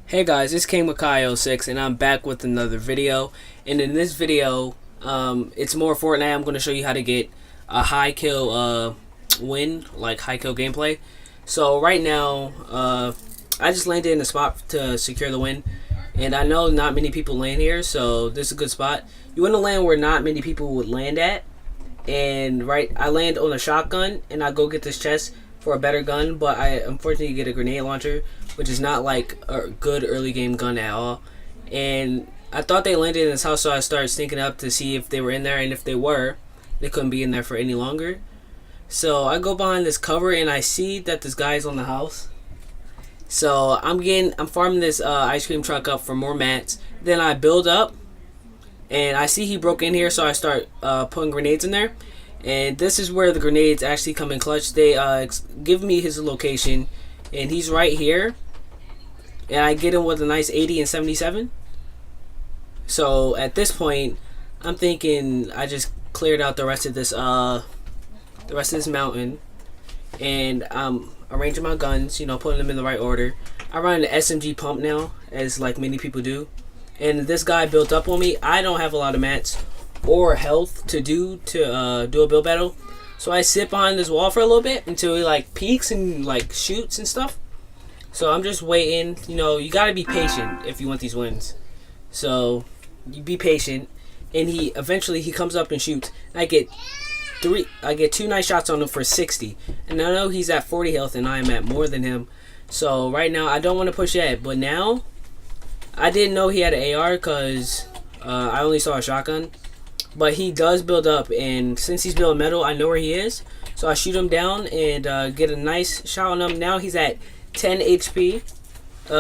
Hey guys, it's King Makai06 and I'm back with another video. And in this video, it's more Fortnite. I'm going to show you how to get a high kill win, like high kill gameplay. So right now, I just landed in a spot to secure the win. And I know not many people land here, so this is a good spot. You want to land where not many people would land at. And I land on a shotgun and I go get this chest for a better gun, but I unfortunately get a grenade launcher, which is not like a good early game gun at all. And I thought they landed in this house, so I started sneaking up to see if they were in there, and if they were, they couldn't be in there for any longer. So I go behind this cover and I see that this guy's on the house. So I'm farming this ice cream truck up for more mats. Then I build up and I see he broke in here, so I start putting grenades in there. And this is where the grenades actually come in clutch. They give me his location, and he's right here. And I get him with a nice 80 and 77. So at this point, I'm thinking I just cleared out the rest of this mountain, and I'm arranging my guns, putting them in the right order. I run an SMG pump now, as like many people do. And this guy built up on me. I don't have a lot of mats or health to do a build battle, so I sit behind this wall for a little bit until he like peeks and like shoots and stuff. So I'm just waiting. You gotta be patient if you want these wins. So you be patient, and he eventually comes up and shoots. I get two nice shots on him for 60, and I know he's at 40 health and I am at more than him. So right now I don't want to push yet, but now I didn't know he had an AR because I only saw a shotgun. But he does build up, and since he's building metal, I know where he is. So I shoot him down and get a nice shot on him. Now he's at 10 HP.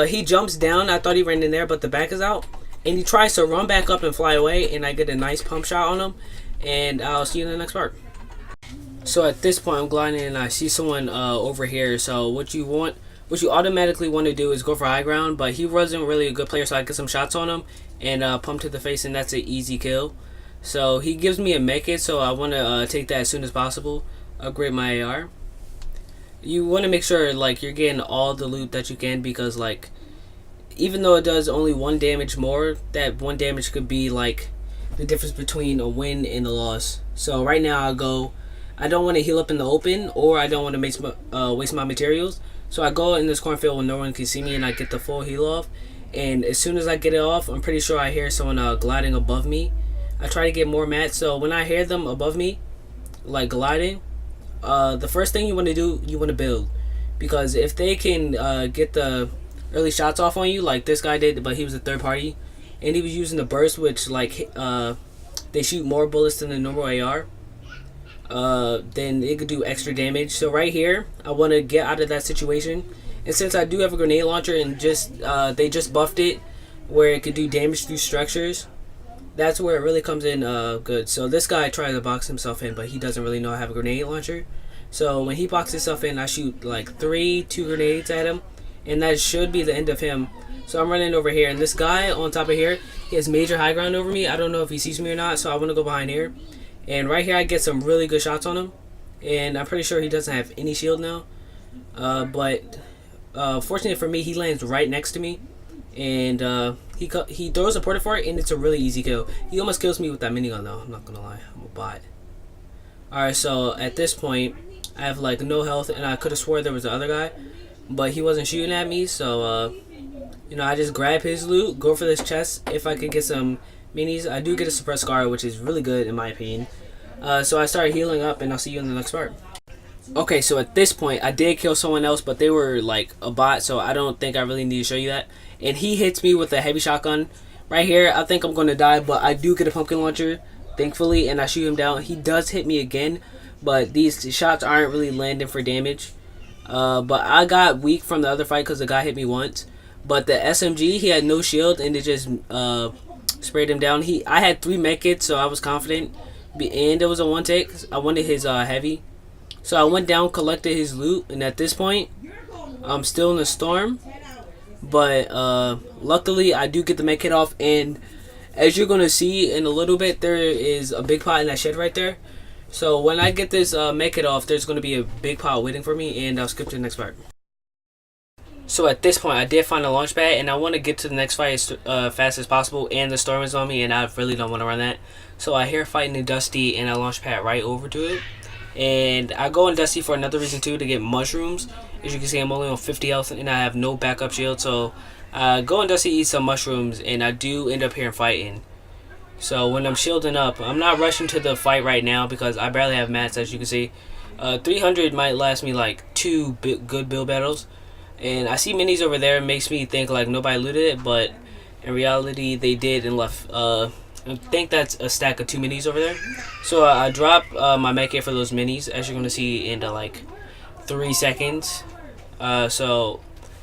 He jumps down. I thought he ran in there, but the back is out. And he tries to run back up and fly away, and I get a nice pump shot on him. And I'll see you in the next part. So at this point, I'm gliding and I see someone over here. So what you automatically want to do is go for high ground. But he wasn't really a good player, so I get some shots on him and pump to the face, and that's an easy kill. So he gives me a medkit, so I want to take that as soon as possible. Upgrade my AR. You want to make sure like you're getting all the loot that you can, because like even though it does only 1 damage more, that 1 damage could be like the difference between a win and a loss. So right now I don't want to heal up in the open, or I don't want to waste my materials. So I go in this cornfield when no one can see me, and I get the full heal off. And as soon as I get it off, I'm pretty sure I hear someone gliding above me. I try to get more mats, so when I hear them above me, like gliding, the first thing you want to do, you want to build. Because if they can get the early shots off on you, like this guy did, but he was a third party, and he was using the burst, which like they shoot more bullets than the normal AR, then it could do extra damage. So right here, I want to get out of that situation. And since I do have a grenade launcher, and they just buffed it where it could do damage through structures, that's where it really comes in good. So this guy tries to box himself in, but he doesn't really know I have a grenade launcher. So when he boxes himself in, I shoot like 2 grenades at him, and that should be the end of him. So I'm running over here, and this guy on top of here, he has major high ground over me. I don't know if he sees me or not, so I want to go behind here. And right here I get some really good shots on him, and I'm pretty sure he doesn't have any shield now. But fortunately for me, he lands right next to me, and he throws a porta fort, and it's a really easy kill. He almost kills me with that minigun though, I'm not gonna lie, I'm a bot. Alright, so at this point I have like no health, and I could have swore there was the other guy, but he wasn't shooting at me. So I just grab his loot, go for this chest. If I could get some minis, I do get a suppressed scar, which is really good in my opinion. So I started healing up, and I'll see you in the next part. Okay, so at this point I did kill someone else, but they were like a bot, so I don't think I really need to show you that. And he hits me with a heavy shotgun right here. I think I'm going to die, but I do get a pumpkin launcher, thankfully, and I shoot him down. He does hit me again, but these shots aren't really landing for damage. But I got weak from the other fight because the guy hit me once. But the SMG, he had no shield, and it just sprayed him down. I had 3 medkits, so I was confident, and it was a one take. I wanted his heavy. So I went down, collected his loot, and at this point, I'm still in the storm. But luckily, I do get the medkit off, and as you're going to see in a little bit, there is a big pot in that shed right there. So when I get this medkit off, there's going to be a big pot waiting for me, and I'll skip to the next part. So at this point, I did find a launch pad, and I want to get to the next fight as fast as possible. And the storm is on me, and I really don't want to run that. So I hear fighting in Dusty, and I launch pad right over to it. And I go in Dusty for another reason too, to get mushrooms. As you can see, I'm only on 50 health, and I have no backup shield. So go in Dusty, eat some mushrooms, and I do end up here fighting. So when I'm shielding up, I'm not rushing to the fight right now because I barely have mats, as you can see. 300 might last me like two good build battles. And I see minis over there. It makes me think like nobody looted it, but in reality they did and left. I think that's a stack of 2 minis over there. So I drop my mech kit for those minis, as you're going to see in like 3 seconds. So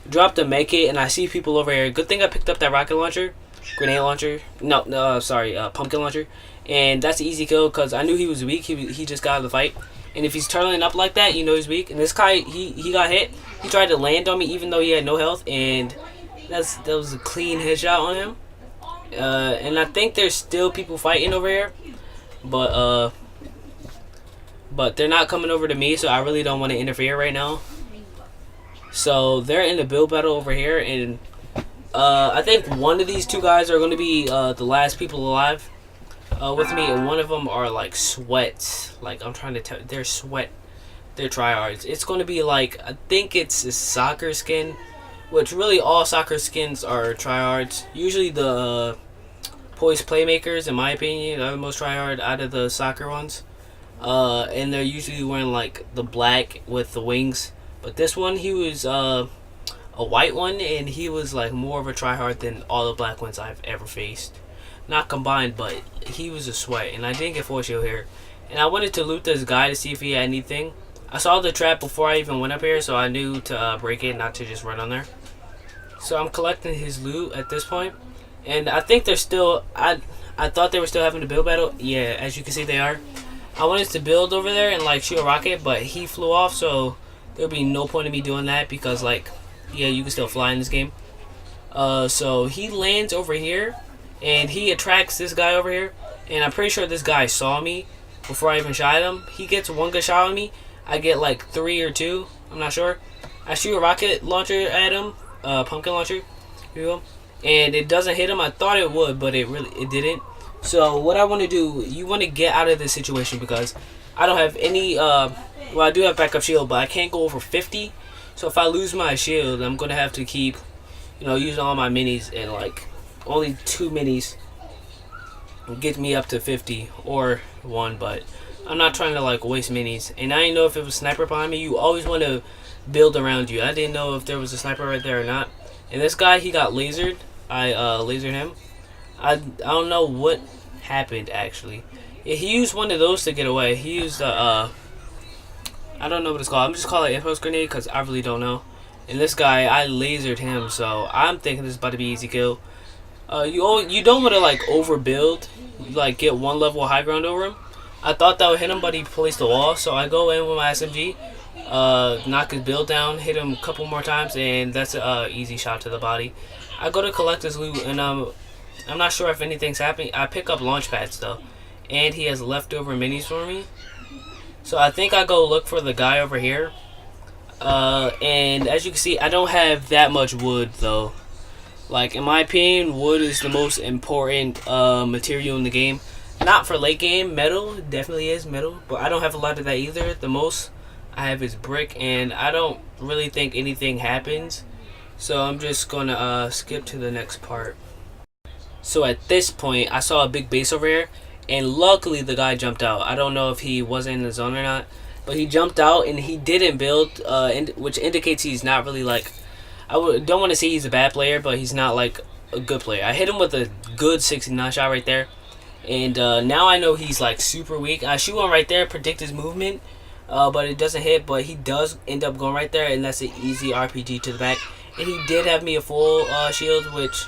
drop the mech kit, and I see people over here. Good thing I picked up that rocket launcher, grenade launcher. No, sorry, pumpkin launcher. And that's an easy kill because I knew he was weak. He just got out of the fight. And if he's turning up like that, you know he's weak. And this guy, he got hit. He tried to land on me even though he had no health, and that was a clean headshot on him. And I think there's still people fighting over here, but they're not coming over to me, so I really don't want to interfere right now. So they're in the build battle over here, and I think one of these 2 guys are going to be the last people alive with me, and one of them are like sweats. Like I'm trying to tell, they're sweat. They're tryhards. It's going to be like, I think it's a soccer skin, which really all soccer skins are tryhards. Usually the poised playmakers, in my opinion, are the most tryhard out of the soccer ones. And they're usually wearing like the black with the wings. But this one, he was a white one, and he was like more of a tryhard than all the black ones I've ever faced. Not combined, but he was a sweat, and I didn't get 4 shield here. And I wanted to loot this guy to see if he had anything. I saw the trap before I even went up here, so I knew to break it, not to just run on there. So I'm collecting his loot at this point, and I think they're still. I thought they were still having the build battle. Yeah, as you can see, they are. I wanted to build over there and like shoot a rocket, but he flew off, so there'll be no point in me doing that because like, yeah, you can still fly in this game. So he lands over here, and he attracts this guy over here, and I'm pretty sure this guy saw me before I even shot him. He gets 1 good shot on me. I get like 3 or 2. I'm not sure. I shoot a rocket launcher at him, pumpkin launcher, here you go, and it doesn't hit him. I thought it would, but it didn't. So what I want to do, you want to get out of this situation because I don't have any. Well, I do have backup shield, but I can't go over 50. So if I lose my shield, I'm gonna have to keep, using all my minis, and like only 2 minis get me up to 50 or 1, but I'm not trying to like waste minis. And I didn't know if it was a sniper behind me. You always want to build around you. I didn't know if there was a sniper right there or not. And this guy, he got lasered. I lasered him. I don't know what happened actually. Yeah, he used one of those to get away. He used I don't know what it's called. I'm just calling it impulse grenade because I really don't know. And this guy, I lasered him, so I'm thinking this is about to be easy kill. You don't want to like overbuild, like get 1 level high ground over him. I thought that would hit him, but he placed the wall. So I go in with my SMG, knock his build down, hit him a couple more times, and that's an easy shot to the body. I go to collect his loot, and I'm not sure if anything's happening. I pick up launch pads though, and he has leftover minis for me. So I think I go look for the guy over here. And as you can see, I don't have that much wood though. Like in my opinion, wood is the most important material in the game. Not for late game. Metal definitely is metal, but I don't have a lot of that either. The most I have is brick, and I don't really think anything happens. So I'm just gonna skip to the next part. So at this point, I saw a big base over here, and luckily the guy jumped out. I don't know if he wasn't in the zone or not, but he jumped out and he didn't build, which indicates he's not really like. Don't want to say he's a bad player, but he's not like a good player. I hit him with a good 69 shot right there. And now I know he's like super weak. I shoot him right there, predict his movement, but it doesn't hit. But he does end up going right there, and that's an easy RPG to the back. And he did have me a full shield, which,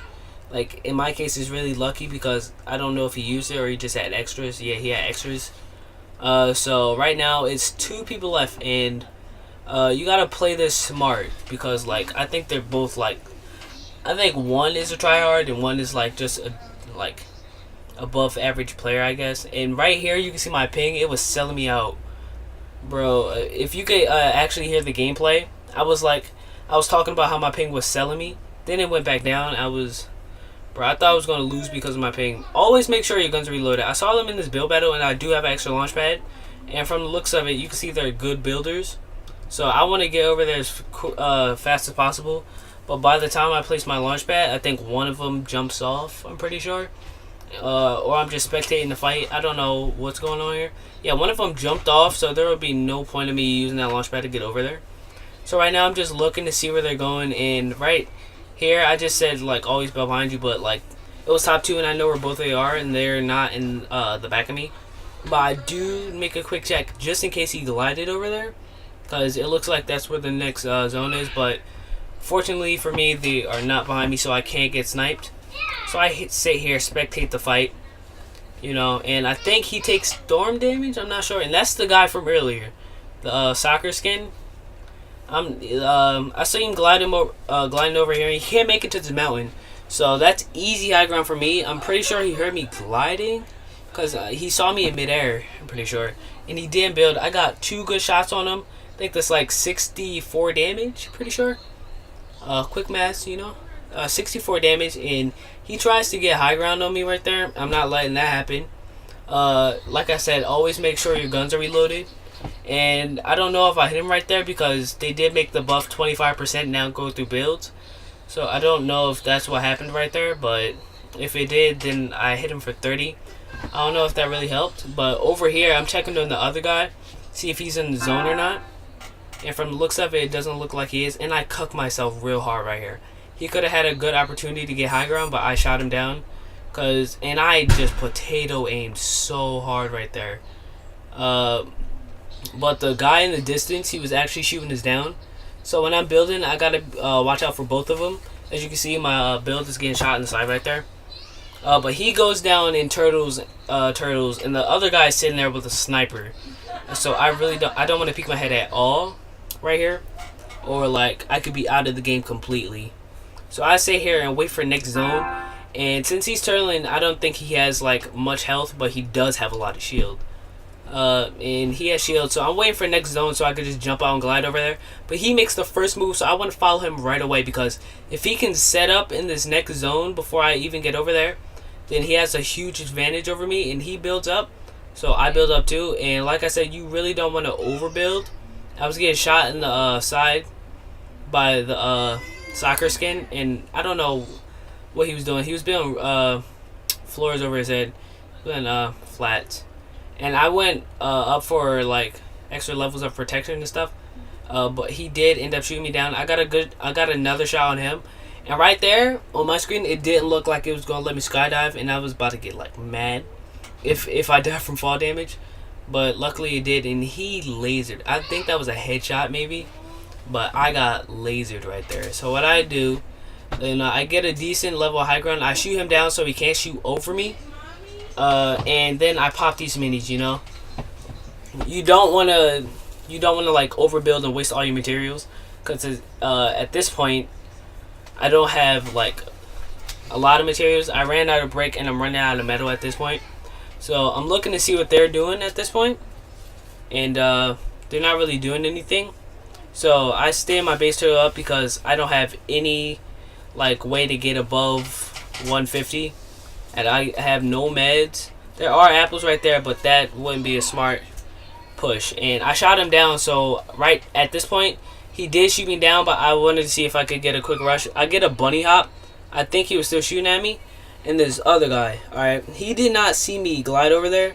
like in my case, is really lucky because I don't know if he used it or he just had extras. Yeah, he had extras. So right now it's 2 people left, and you gotta play this smart because like I think they're both like. I think one is a tryhard and one is like just a like above average player, I guess. And right here you can see my ping. It was selling me out, bro. If you could actually hear the gameplay, I was like I was talking about how my ping was selling me. Then it went back down. Bro, I thought I was going to lose because of my ping. Always make sure your guns are reloaded. I saw them in this build battle, and I do have an extra launch pad. And from the looks of it, you can see they're good builders. So I want to get over there as fast as possible. But by the time I place my launch pad, I think one of them jumps off, I'm pretty sure. Or I'm just spectating the fight. I don't know what's going on here. Yeah, one of them jumped off, so there would be no point in me using that launch pad to get over there. So right now I'm just looking to see where they're going, and right here I just said like always behind you, but like it was top 2 and I know where both they are, and they're not in the back of me. But I do make a quick check just in case he glided over there, because it looks like that's where the next zone is. But fortunately for me, they are not behind me, so I can't get sniped. So I sit here, spectate the fight, you know, and I think he takes storm damage. I'm not sure, and that's the guy from earlier, the soccer skin. I saw him gliding over here. He can't make it to the mountain, so that's easy high ground for me. I'm pretty sure he heard me gliding, because he saw me in midair, I'm pretty sure, and he didn't build. I got 2 good shots on him. I think that's like 64 damage, pretty sure. Quick math, you know, 64 damage, and he tries to get high ground on me right there. I'm not letting that happen. Like I said, always make sure your guns are reloaded. And I don't know if I hit him right there, because they did make the buff 25% now go through builds. So I don't know if that's what happened right there, but if it did, then I hit him for 30. I don't know if that really helped. But over here, I'm checking on the other guy, see if he's in the zone or not. And from the looks of it, it doesn't look like he is. And I cucked myself real hard right here. He could have had a good opportunity to get high ground, but I shot him down. And I just potato aimed so hard right there. But the guy in the distance, he was actually shooting us down. So when I'm building, I gotta watch out for both of them. As you can see, my build is getting shot in the side right there. But he goes down in turtles, and the other guy is sitting there with a sniper. So I don't want to peek my head at all right here, or like I could be out of the game completely. So I sit here and wait for next zone. And since he's turtling, I don't think he has like much health, but he does have a lot of shield. And he has shield, so I'm waiting for next zone so I could just jump out and glide over there. But he makes the first move, so I want to follow him right away, because if he can set up in this next zone before I even get over there, then he has a huge advantage over me, and he builds up, so I build up too. And like I said, you really don't want to overbuild. I was getting shot in the side by the soccer skin, and I don't know what he was doing. He was building floors over his head, building flats. And I went up for like extra levels of protection and stuff, but he did end up shooting me down. I got another shot on him, and right there on my screen, it didn't look like it was gonna let me skydive, and I was about to get like mad if I died from fall damage, but luckily it did, and he lasered. I think that was a headshot maybe, but I got lasered right there. So what I do, then I get a decent level of high ground. I shoot him down so he can't shoot over me. And then I pop these minis, you know. You don't want to like overbuild and waste all your materials, because at this point I don't have like a lot of materials. I ran out of brick and I'm running out of metal at this point. So I'm looking to see what they're doing at this point, and they're not really doing anything. So I stay in my base turtle up, because I don't have any like way to get above 150. And I have no meds. There are apples right there, but that wouldn't be a smart push. And I shot him down, so right at this point, he did shoot me down, but I wanted to see if I could get a quick rush. I get a bunny hop. I think he was still shooting at me. And this other guy, alright, he did not see me glide over there.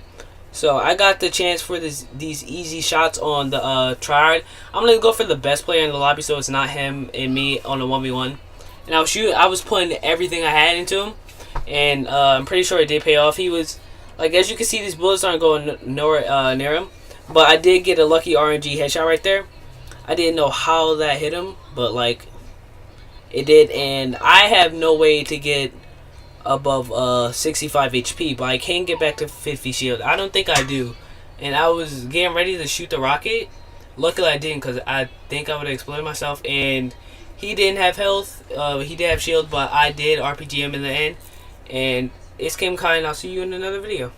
So I got the chance for these easy shots on the triad. I'm going to go for the best player in the lobby, so it's not him and me on a 1v1. And I was putting everything I had into him. And I'm pretty sure it did pay off. He was, like, as you can see, these bullets aren't going nowhere near him. But I did get a lucky RNG headshot right there. I didn't know how that hit him, but, like, it did. And I have no way to get above 65 HP, but I can get back to 50 shield. I don't think I do. And I was getting ready to shoot the rocket. Luckily, I didn't, because I think I would have exploded myself. And he didn't have health. He did have shield, but I did RPG him in the end. And it's Kim Kai, and I'll see you in another video.